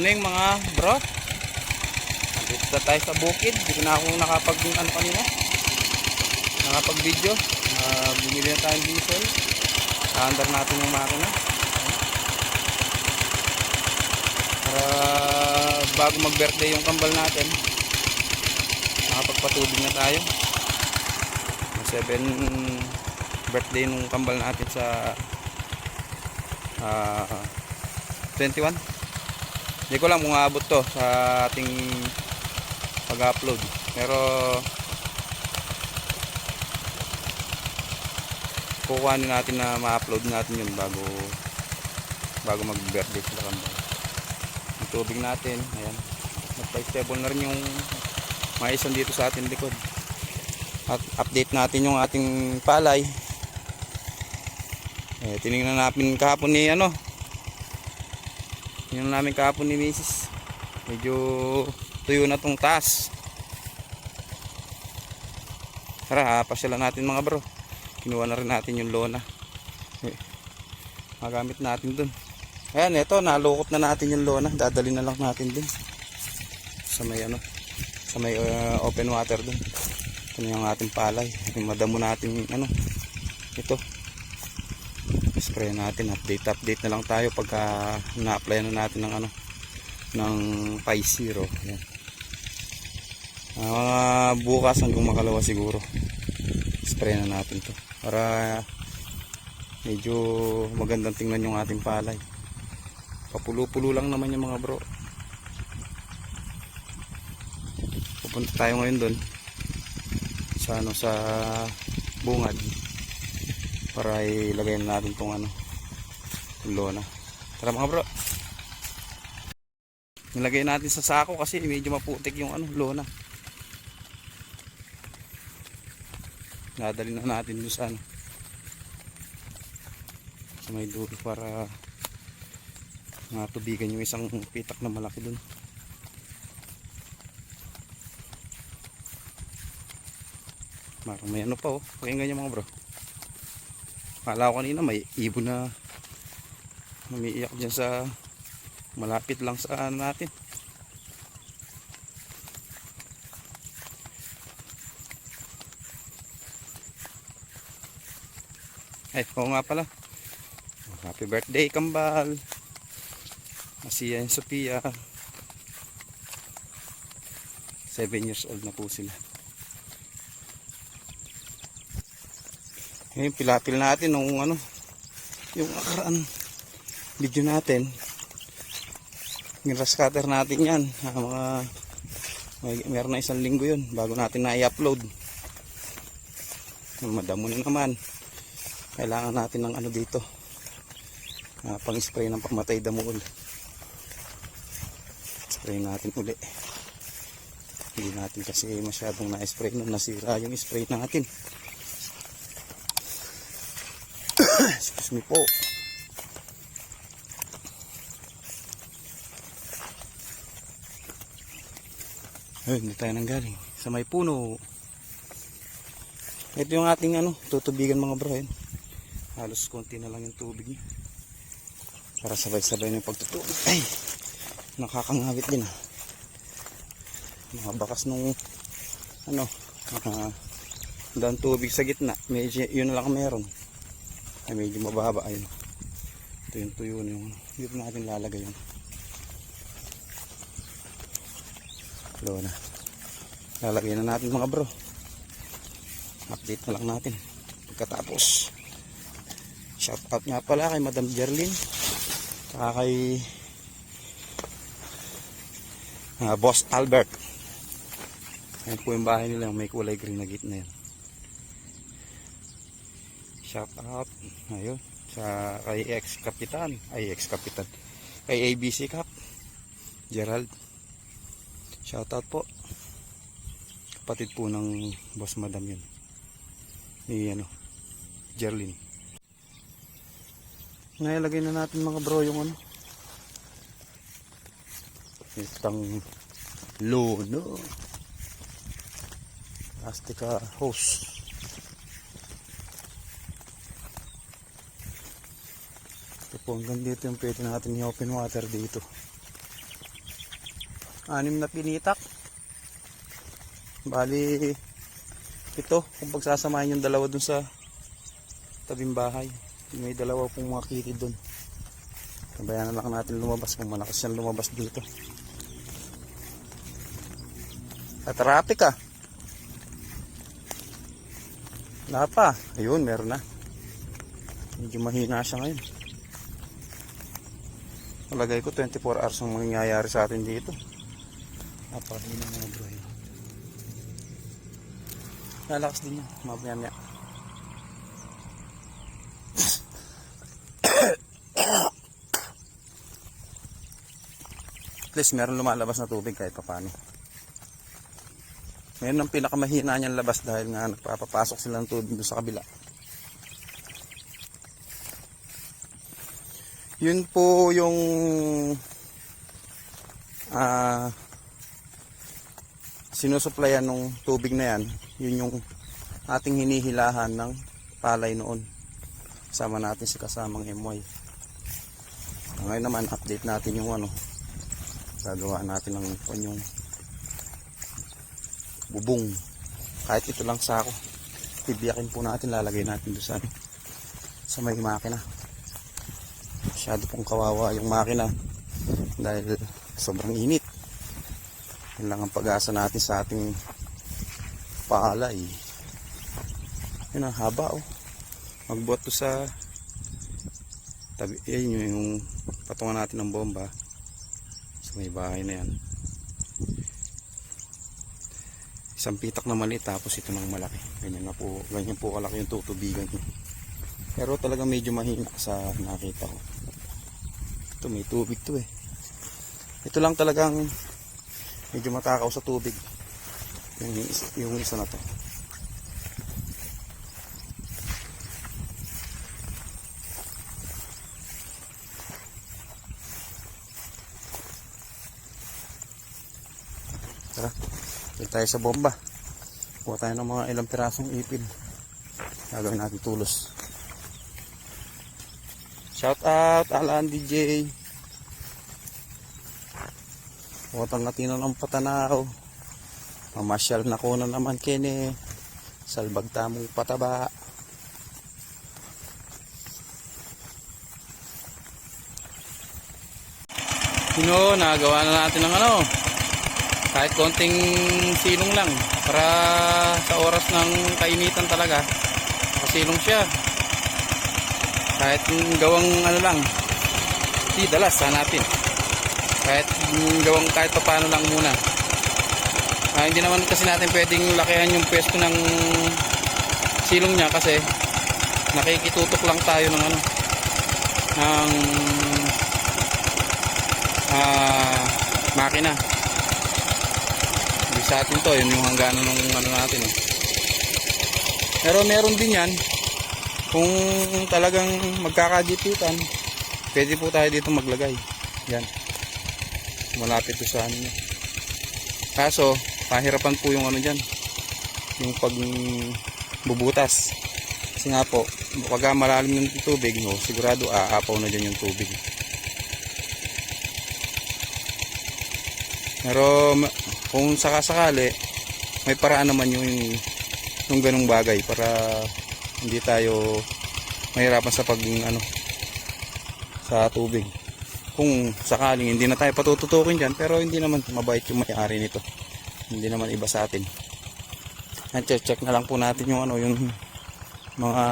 morning mga bro. Nandito na tayo sa bukid. Hindi na ako kanina. Nakapag video. Bumili na tayong diesel. Andar natin yung makina. Para bago mag birthday yung kambal natin, nakapagpatubig na tayo. 7 birthday nung kambal natin sa 21. Hindi ko lang kung aabot to sa ating pag-upload, pero kukuhanin natin na ma-upload natin yun bago mag-birthday sila kambal. Yung tubig natin, ayan, nagpa-stable na rin yung maison dito sa ating likod. At update natin yung ating palay. Tinignan namin kahapon ni Mrs. Medyo tuyo na tong taas. Tara, pasyalan natin mga bro. Kinuha na rin natin yung lona. Magamit natin dun. Ayan, ito, nalukot na natin yung lona. Dadali na lang natin dun sa may open water dun. Ito yung ating palay. Madamo natin ito. Spray natin, update na lang tayo pagka na-apply na natin ng Pi Zero. Ayan. Bukas hanggang makalawa siguro spray na natin to para medyo magandang tingnan yung ating palay. Papulo-pulo lang naman yung mga bro. Pupunta tayo ngayon doon sa bungad para ilagay na natin tong lona. Tara mga bro, nilagay natin sa sako kasi medyo maputik yung lona. Nadali na natin doon sa may dulo para matubigan yung isang pitak na malaki doon. Marang may pa pakinggan nyo mga bro. Kala ko kanina may ibon na umiiyak dyan sa malapit lang sa natin. Oo nga pala. Happy birthday kambal. Masiya and Sophia. 7 years old na po sila. Ngayon pilapil natin nung yung nakaraan video natin. Grass cutter natin yan. Meron na 1 linggo yun bago natin na i-upload. Madamo na naman. Kailangan natin ng dito. Pang spray ng pamatay damo ulit. Spray natin uli. Hindi natin kasi masyadong na-spray nung nasira yung spray natin. Excuse me po. Ayun, hindi tayo nanggaling sa may puno. Ito yung ating tutubigan mga bro. Halos konti na lang yung tubig niya para sabay-sabay na yung pagtutubig. Ay, nakakangawit din mga bakas nung daan tubig sa gitna. Medyo yun na lang meron. Ay, medyo mababa. Ayun, ito yung tuyo na yung dito natin lalagay yung lona. Lalagay na natin mga bro. Update na lang natin pagkatapos. Shout out nga pala kay Madam Jerlyn saka kay Boss Albert. Ayan po yung bahay nila, may kulay green na gitna yan. Shout out ayun sa kay ex-kapitan kay ABC Cap Gerald. Shout out po, kapatid po ng Boss Madam yun ni Jerlyn. Nailagay na natin mga bro yung itang lono plastica hose. Ito po hanggang dito yung pwede natin i-open water dito. 6 na pinitak. Bali, ito, kung pagsasamahin yung dalawa dun sa tabing bahay. May dalawa pong mga kitid dun. Sabayan na lang natin lumabas kung malakas yan lumabas dito. At traffic ah. Wala pa. Ayun, meron na. Medyo mahina siya ngayon. Palagay ko 24 hours ang mangyayari sa atin dito. Napakahina mga bro. Lalakas din yan. Mabaya-maya. At least meron lumalabas na tubig kahit paano. Ngayon ang pinakamahina niyang labas dahil nga nagpapapasok sila ng tubig doon sa kabila. Yun po yung sinusuplayan ng tubig na yan. Yun yung ating hinihilahan ng palay noon. Kasama natin si kasamang MY. Ngayon naman update natin yung gagawa natin ng yung bubong. Kahit ito lang sako. Bibiyakin po natin, lalagay natin doon sa may makina. Masyado pong kawawa yung makina dahil sobrang init. Yun lang ang pag-asa natin sa ating palay. Yun ang haba magbuhat to sa tabi. Yan yung patungan natin ng bomba sa may bahay na yan. Isang pitak na maliit tapos ito ng malaki. Ganyan po kalaki yung tutubigan niya. Pero talagang medyo mahina sa nakita ko. Ito may tubig to eh. Ito lang talagang medyo matakaw sa tubig. Yung isa na to. Tara, balik tayo sa bomba. Kuha tayo ng mga ilang pirasong ipil. Gagawin natin tulos. Shout out Alan DJ. Huwag natino ng patanaw. Mamasyal na ko na naman kene. Salbag tamong pataba. Nagawa na natin ng kahit konting silong lang para sa oras ng kainitan talaga nakasilong siya. Kahit gawang lang dalas natin, kahit gawang kahit paano lang muna. Hindi naman kasi natin pwedeng lakihan yung pwesto ng silong niya kasi nakikitutok lang tayo ng ng makina. Hindi sa atin to, yun yung hangganan ng natin Pero meron din yan kung talagang magkakagipitan, pwede po tayo dito maglagay yan malapit to sa niya. Kaso pahirapan po yung dyan, yung pag bubutas kasi nga po pag malalim yung tubig sigurado aapaw na dyan yung tubig. Pero kung sakasakali may paraan naman yung ganung bagay para hindi tayo mahirapan sa sa tubig. Kung sakaling hindi na tayo patututukin dyan, pero hindi naman mabait yung may-ari nito, hindi naman iba sa atin. Check na lang po natin yung yung mga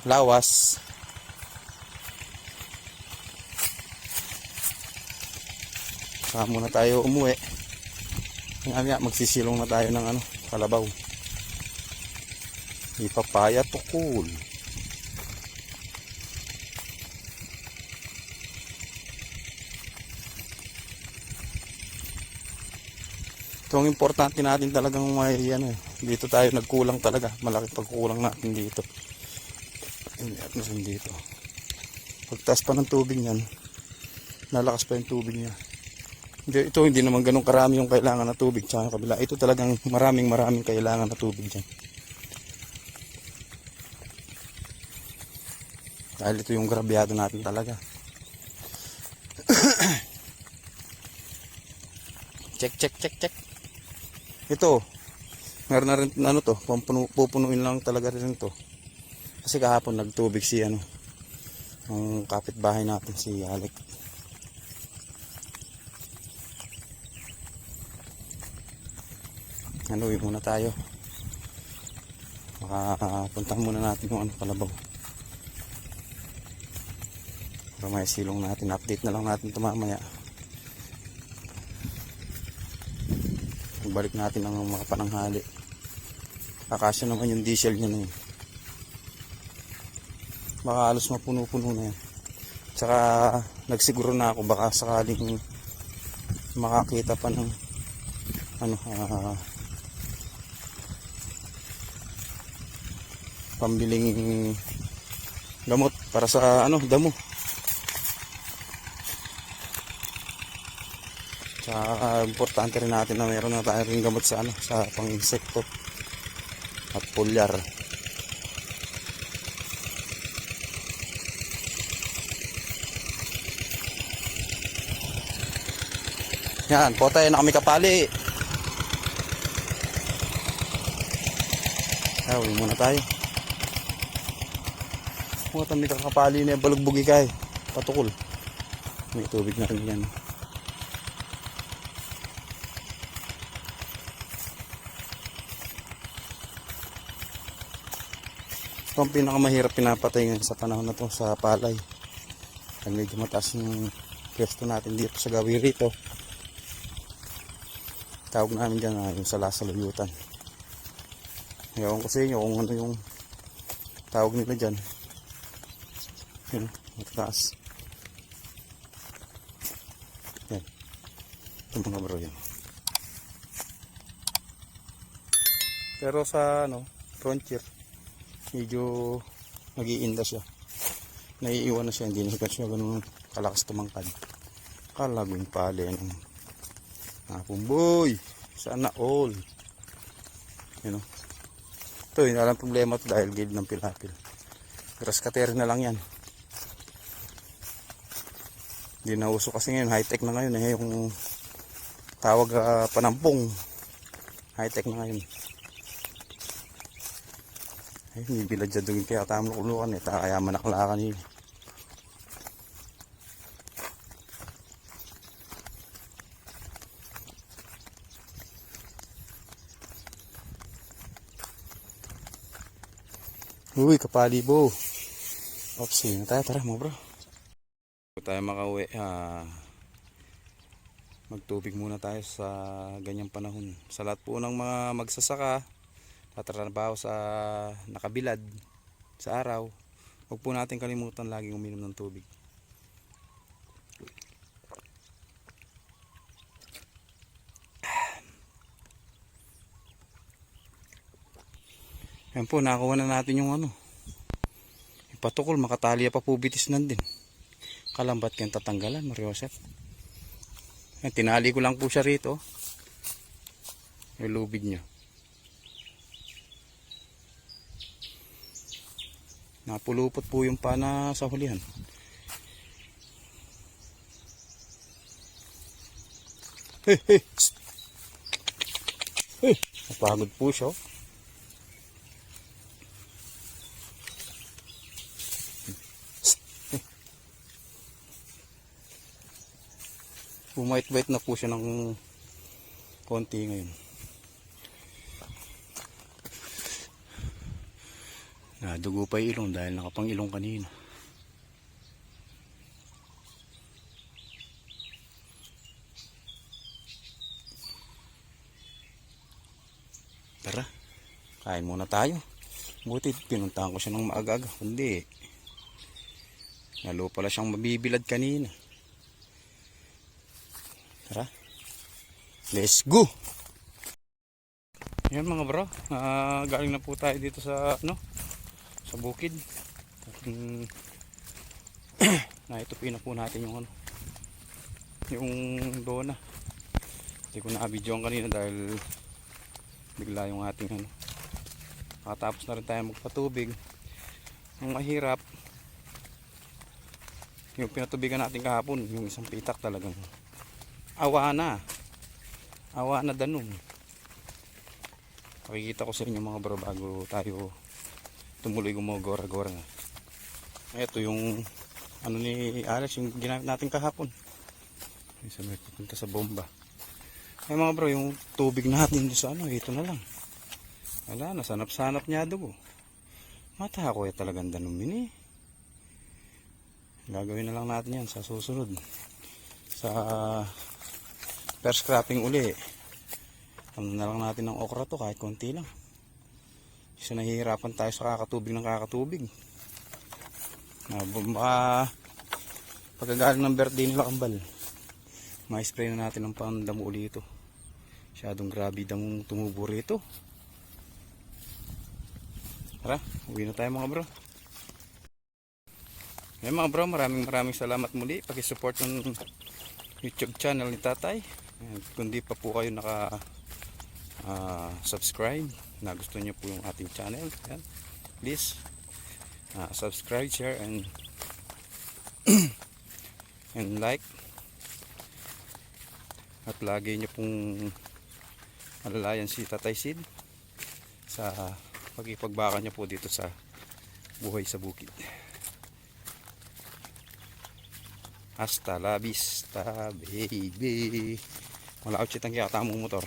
lawas. Saka muna tayo umuwi. Magsisilong na tayo ng kalabaw. Ipapaya to cool. Ito ang importante natin talagang may dito tayo nagkulang talaga. Malaki pagkulang natin dito. Dito. Pagtaas pa ng tubig niyan, lalakas pa yung tubig niya. Ito hindi naman ganun karami yung kailangan na tubig sa kabila. Ito talagang maraming kailangan na tubig dyan. Dahil ito yung grabyado natin talaga. Check, check, check, check. Ito, meron na rin ano to, pupunuin lang talaga rin to. Kasi kahapon nagtubig si ano, ang kapitbahay natin si Alec. Haluin muna tayo. Makapuntahan muna natin yung ano, kalabaw. Para may silong natin. Update na lang natin ito mamaya. Balik natin ang mga pananghali. Kakasya naman yung diesel niya na yun. Baka halos mapuno-puno na yan. Tsaka nagsiguro na ako baka sakaling makakita pa ng ano, pambiling gamot para sa ano, damo. Tsaka importante rin natin na meron na tayo rin gamot sa ano, sa pang-insekto at pulyar. Yan, potay na kami kapali. Uwi muna tayo. Mga kami kakapali na balugbugi kay patukol. May tubig na rin yan. Ito ang pinakamahirap pinapatay ngayon sa panahon na to sa palay. Dahil medyo mataas yung pwesto natin dito sa gawin rito. Tawag namin dyan yung salasaluyutan. Ewan ko sa inyo kung ano yung tawag nila dyan. Yun, mataas. Yan. Ito mga bro yan. Pero sa ano, frontier, medyo nag-iinda siya. Naiiwan na siya, hindi na siya ganun kalakas tumangkad. Kalagong pali yan. Pumboy! Sana all. You know. Ito, hindi alam problema ito dahil gilid ng pilapil. Grass cutter na lang yan. Hindi na uso kasi ngayon, high tech na ngayon eh. Yung tawag panampong. High tech na ngayon. Ay, hindi bilad dyan doon kaya tamang ulukan eh. Kaya manaklakan yun. Uy, kapalibo. Ops, yun na tayo. Tara mo bro. Bago tayo makauwi, magtubig muna tayo sa ganyang panahon. Sa lahat po ng mga magsasaka, tatrabaho sa nakabilad sa araw, huwag po natin kalimutan laging uminom ng tubig. Yan po, nakakuha na natin yung ano, ipatukol, makatali pa po bitis nandin. Kalambat kayong tatanggalan, Mariosep. Yan, tinali ko lang po siya rito. Yung lubid nyo. Napulupot po yung pana sa hulihan. Hey, hey, hey, napagod po siya. Bumait-bait na po siya ng konti ngayon. Nadugo pa yung ilong dahil nakapang ilong kanina. Tara, kain muna tayo. Buti pinuntahan ko siya ng maaga-aga. Kundi lalo pala siyang mabibilad kanina. Tara, let's go! Yan mga bro, galing na po tayo dito sa ano, sa bukid. Naitupin na po natin yung ano, yung dona. Hindi ko na-videoan kanina dahil bigla yung ating ano. Nakatapos na rin tayo magpatubig. Ang mahirap, yung pinatubigan natin kahapon, yung isang pitak talagang awa na. Awa na danong. Pakikita ko sa inyo mga bro bago tayo tumuloy gumagora-gora na. Ito yung ano ni Alex, yung ginamit natin kahapon. Isa may pupunta sa bomba. Ay mga bro, yung tubig natin doon sa ano, ito na lang. Wala na, sanap-sanap niya dugo. Mata ko talagang danumin eh. Gagawin na lang natin yan sa susunod. Sa first cropping uli. Ano na lang natin ng okra to kahit konti lang. Kasi nahihirapan tayo sa kakatubig ng kakatubig. Baka pagkagaling ng birthday nila kambal, ma-spray na natin ng pandamo uli ito. Masyadong grabe damong tumubo rito. Tara, uwi na tayo mga bro. Ngayon mga bro, maraming salamat muli pag-support ng YouTube channel ni Tatay. Kung di pa po kayo naka subscribe, na gusto niyo po yung ating channel, yan, please subscribe, share and and like, at lagi niyo pong alalayan si Tatay Sid sa pag-ipagbaka niya po dito sa buhay sa bukid. Hasta la vista baby. Wala out ang kaya tamong motor.